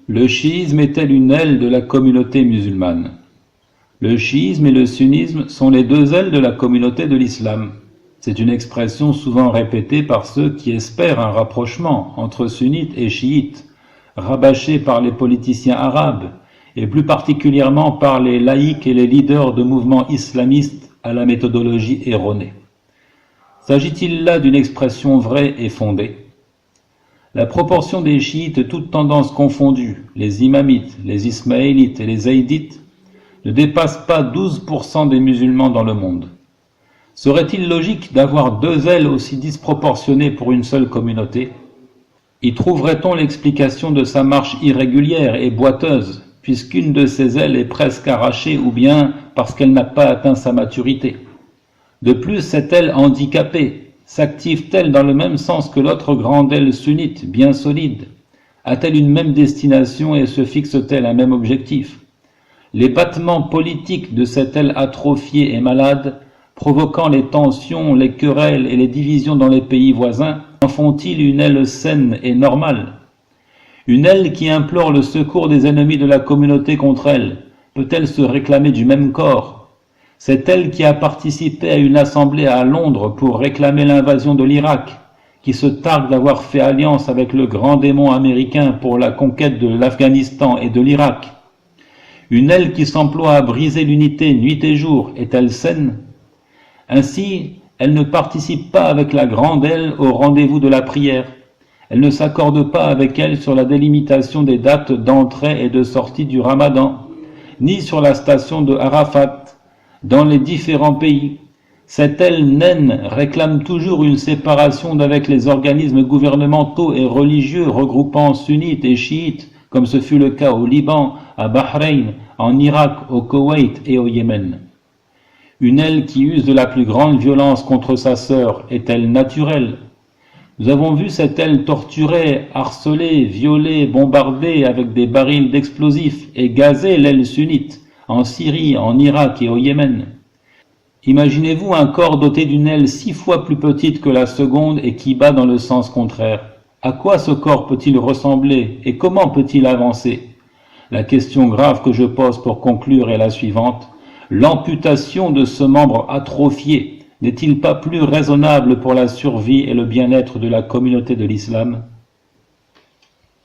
Le chiisme est-elle une aile de la communauté musulmane? Le chiisme et le sunnisme sont les deux ailes de la communauté de l'islam. C'est une expression souvent répétée par ceux qui espèrent un rapprochement entre sunnites et chiites, rabâché par les politiciens arabes, et plus particulièrement par les laïcs et les leaders de mouvements islamistes à la méthodologie erronée. S'agit-il là d'une expression vraie et fondée? La proportion des chiites, toutes tendances confondues, les imamites, les ismaélites et les zaïdites, ne dépasse pas 12% des musulmans dans le monde. Serait-il logique d'avoir deux ailes aussi disproportionnées pour une seule communauté? Y trouverait-on l'explication de sa marche irrégulière et boiteuse, puisqu'une de ces ailes est presque arrachée ou bien parce qu'elle n'a pas atteint sa maturité? De plus, cette aile handicapée s'active-t-elle dans le même sens que l'autre grande aile sunnite, bien solide? A-t-elle une même destination et se fixe-t-elle un même objectif? Les battements politiques de cette aile atrophiée et malade, provoquant les tensions, les querelles et les divisions dans les pays voisins, en font-ils une aile saine et normale? Une aile qui implore le secours des ennemis de la communauté contre elle, peut-elle se réclamer du même corps? C'est elle qui a participé à une assemblée à Londres pour réclamer l'invasion de l'Irak, qui se targue d'avoir fait alliance avec le grand démon américain pour la conquête de l'Afghanistan et de l'Irak. Une aile qui s'emploie à briser l'unité nuit et jour, est-elle saine? Ainsi, elle ne participe pas avec la grande aile au rendez-vous de la prière. Elle ne s'accorde pas avec elle sur la délimitation des dates d'entrée et de sortie du Ramadan, ni sur la station de Arafat, dans les différents pays. Cette aile naine réclame toujours une séparation d'avec les organismes gouvernementaux et religieux regroupant sunnites et chiites, comme ce fut le cas au Liban, à Bahreïn, en Irak, au Koweït et au Yémen. Une aile qui use de la plus grande violence contre sa sœur est-elle naturelle? Nous avons vu cette aile torturée, harcelée, violée, bombardée avec des barils d'explosifs et gazer l'aile sunnite, en Syrie, en Irak et au Yémen. Imaginez-vous un corps doté d'une aile 6 fois plus petite que la seconde et qui bat dans le sens contraire. À quoi ce corps peut-il ressembler et comment peut-il avancer? La question grave que je pose pour conclure est la suivante. L'amputation de ce membre atrophié n'est-il pas plus raisonnable pour la survie et le bien-être de la communauté de l'islam?